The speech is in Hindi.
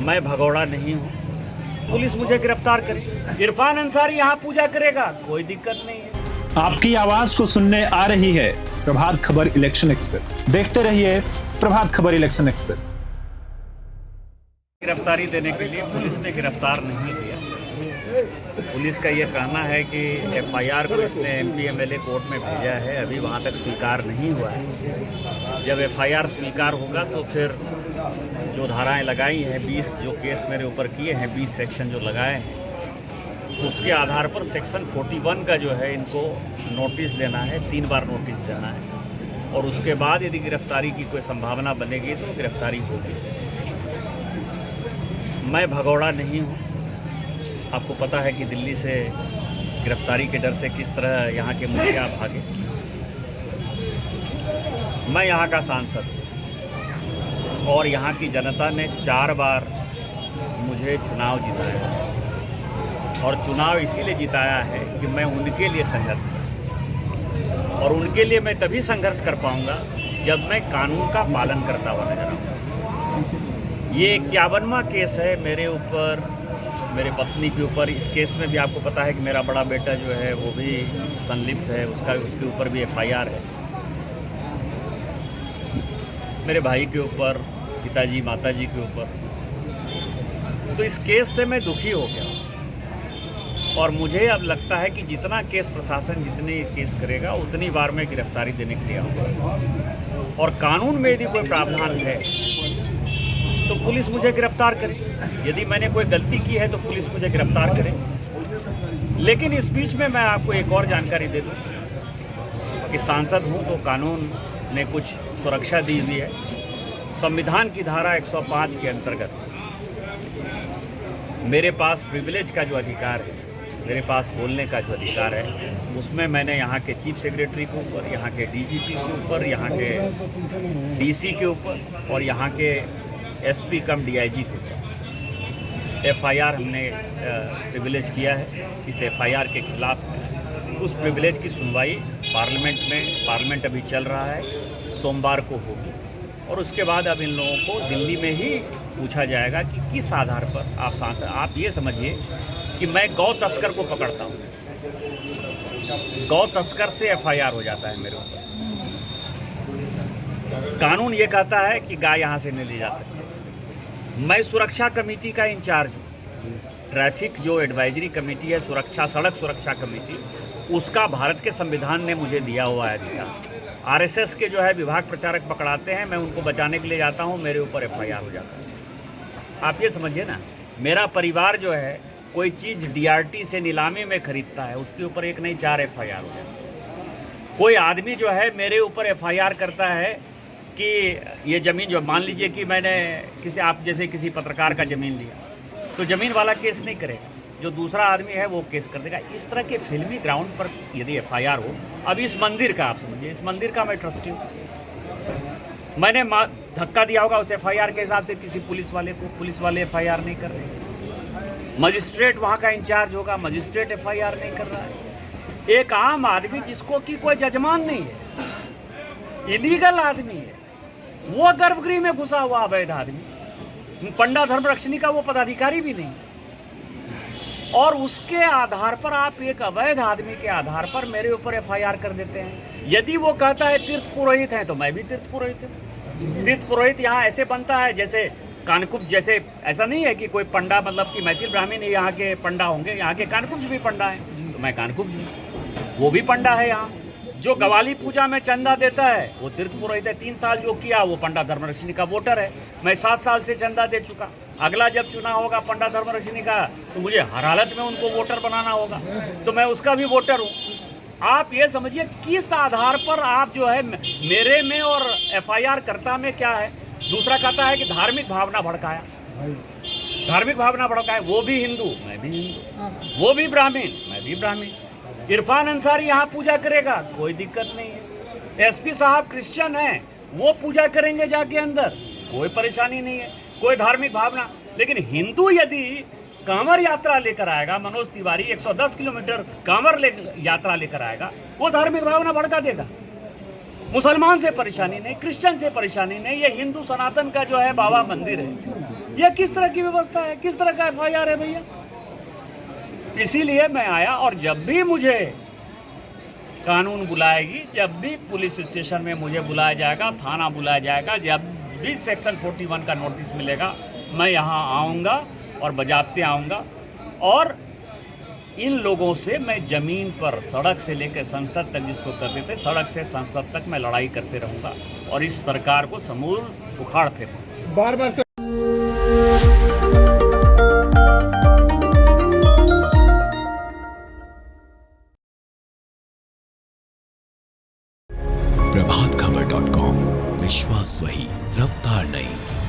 मैं भगोड़ा नहीं हूँ, पुलिस मुझे गिरफ्तार करे। इरफान अंसारी यहाँ पूजा करेगा, कोई दिक्कत नहीं है। आपकी आवाज को सुनने आ रही है प्रभात खबर इलेक्शन एक्सप्रेस। देखते रहिए प्रभात खबर इलेक्शन एक्सप्रेस। गिरफ्तारी देने के लिए पुलिस ने गिरफ्तार नहीं किया। पुलिस का ये कहना है कि एफआईआर को इसने एमपी एमएलए कोर्ट में भेजा है, अभी वहाँ तक स्वीकार नहीं हुआ है। जब एफआईआर स्वीकार होगा तो फिर जो धाराएं लगाई हैं, 20 जो केस मेरे ऊपर किए हैं, 20 सेक्शन जो लगाए हैं, उसके आधार पर सेक्शन 41 का जो है इनको नोटिस देना है, 3 बार नोटिस देना है, और उसके बाद यदि गिरफ्तारी की कोई संभावना बनेगी तो गिरफ्तारी होगी। मैं भगोड़ा नहीं हूँ। आपको पता है कि दिल्ली से गिरफ्तारी के डर से किस तरह यहाँ के मुखिया भागे। मैं यहाँ का सांसद हूँ और यहाँ की जनता ने 4 बार मुझे चुनाव जिताया है, और चुनाव इसीलिए जिताया है कि मैं उनके लिए संघर्ष करूँ, और उनके लिए मैं तभी संघर्ष कर पाऊँगा जब मैं कानून का पालन करता हुआ नजर आऊँगा। ये 51वां केस है मेरे ऊपर, मेरे पत्नी के ऊपर। इस केस में भी आपको पता है कि मेरा बड़ा बेटा जो है वो भी संलिप्त है, उसके ऊपर भी एफआईआर है। मेरे भाई के ऊपर, पिताजी माताजी के ऊपर। तो इस केस से मैं दुखी हो गया, और मुझे अब लगता है कि जितना केस प्रशासन जितने केस करेगा उतनी बार मैं गिरफ्तारी देने के लिए आऊँगा, और कानून में यदि कोई प्रावधान है तो पुलिस मुझे गिरफ्तार करे। यदि मैंने कोई गलती की है तो पुलिस मुझे गिरफ्तार करे। लेकिन इस बीच में मैं आपको एक और जानकारी दे दूं कि सांसद हूं तो कानून ने कुछ सुरक्षा दी हुई है। संविधान की धारा 105 के अंतर्गत मेरे पास प्रिविलेज का जो अधिकार है, मेरे पास बोलने का जो अधिकार है, उसमें मैंने यहाँ के चीफ सेक्रेटरी के ऊपर, यहाँ के डीजीपी के ऊपर, यहाँ के डीसी के ऊपर और यहाँ के एसपी कम डीआईजी के ऊपर एफआईआर हमने प्रिविलेज किया है। इस एफआईआर के खिलाफ उस प्रिविलेज की सुनवाई पार्लियामेंट अभी चल रहा है, सोमवार को होगी, और उसके बाद अब इन लोगों को दिल्ली में ही पूछा जाएगा कि किस आधार पर आप सांसद। आप ये समझिए कि मैं गौ तस्कर को पकड़ता हूँ, गौ तस्कर से एफआईआर हो जाता है मेरे ऊपर। कानून ये कहता है कि गाय यहाँ से नहीं ले जा सकती। मैं सुरक्षा कमेटी का इंचार्ज हूँ। ट्रैफिक जो एडवाइजरी कमेटी है, सुरक्षा, सड़क सुरक्षा कमेटी, उसका भारत के संविधान ने मुझे दिया हुआ है अधिकार। आरएसएस के जो है विभाग प्रचारक पकड़ाते हैं, मैं उनको बचाने के लिए जाता हूँ, मेरे ऊपर एफआईआर हो जाता है। आप ये समझिए ना, मेरा परिवार जो है कोई चीज़ डीआरटी से नीलामी में खरीदता है, उसके ऊपर एक नहीं 4 एफआईआर हो जाता है। कोई आदमी जो है मेरे ऊपर एफआईआर करता है कि ये ज़मीन जो, मान लीजिए कि मैंने आप जैसे किसी पत्रकार का ज़मीन लिया, तो ज़मीन वाला केस नहीं करेगा, जो दूसरा आदमी है वो केस कर देगा। इस तरह के फिल्मी ग्राउंड पर यदि एफआईआर हो, अब इस मंदिर का आप समझिए, इस मंदिर का मैं ट्रस्टी हूँ, मैंने धक्का दिया होगा उस एफआईआर के हिसाब से किसी पुलिस वाले को, पुलिस वाले एफआईआर नहीं कर रहे। मजिस्ट्रेट वहाँ का इंचार्ज होगा, मजिस्ट्रेट एफआईआर नहीं कर रहा है। एक आम आदमी जिसको कि कोई जजमान नहीं है, इलीगल आदमी है, वो गर्भगृह में घुसा हुआ अवैध आदमी, पंडा धर्मरक्षिणी का वो पदाधिकारी भी नहीं, और उसके आधार पर आप एक अवैध आदमी के आधार पर मेरे ऊपर एफआईआर कर देते हैं। यदि वो कहता है तीर्थ पुरोहित है तो मैं भी तीर्थ पुरोहित हूँ। तीर्थ पुरोहित यहाँ ऐसे बनता है जैसे कानकुब्ज, जैसे ऐसा नहीं है कि कोई पंडा, मतलब कि मैथिल ब्राह्मण ही यहाँ के पंडा होंगे, यहाँ के कानकुब्ज भी पंडा हैं, तो मैं कानकुब्ज हूँ, वो भी पंडा है। यहाँ जो गवाली पूजा में चंदा देता है वो तीर्थ पुरोहित है। 3 साल जो किया वो पंडा धर्मरक्षिणी का वोटर है। मैं 7 साल से चंदा दे चुका। अगला जब चुनाव होगा पंडा धर्मरक्षिणी का, तो मुझे हर हालत में उनको वोटर बनाना होगा, तो मैं उसका भी वोटर हूँ। आप ये समझिए किस आधार पर आप जो है मेरे में और एफआईआर कर्ता में क्या है। दूसरा कहता है कि धार्मिक भावना भड़काया, धार्मिक भावना भड़काया। वो भी हिंदू, मैं भी हिंदू, वो भी ब्राह्मण, मैं भी ब्राह्मण। इरफान अंसारी यहाँ पूजा करेगा, कोई दिक्कत नहीं है। एसपी साहब क्रिश्चियन हैं, वो पूजा करेंगे जाके अंदर, कोई परेशानी नहीं है, कोई धार्मिक भावना। लेकिन हिंदू यदि कांवर यात्रा लेकर आएगा, मनोज तिवारी 110 किलोमीटर कांवर यात्रा लेकर आएगा, वो धार्मिक भावना भड़का देगा। मुसलमान से परेशानी नहीं, क्रिश्चियन से परेशानी नहीं, ये हिंदू सनातन का जो है बाबा मंदिर है। यह किस तरह की व्यवस्था है, किस तरह का FIR है भैया? इसीलिए मैं आया, और जब भी मुझे कानून बुलाएगी, जब भी पुलिस स्टेशन में मुझे बुलाया जाएगा, थाना बुलाया जाएगा, जब भी सेक्शन 41 का नोटिस मिलेगा, मैं यहाँ आऊँगा और बजाते आऊँगा। और इन लोगों से मैं ज़मीन पर, सड़क से लेकर संसद तक, जिसको कहते थे, सड़क से संसद तक मैं लड़ाई करते रहूँगा और इस सरकार को समूल उखाड़ फेंकूंगा। बार बार प्रभातखबर.com, विश्वास वही, रफ्तार नहीं।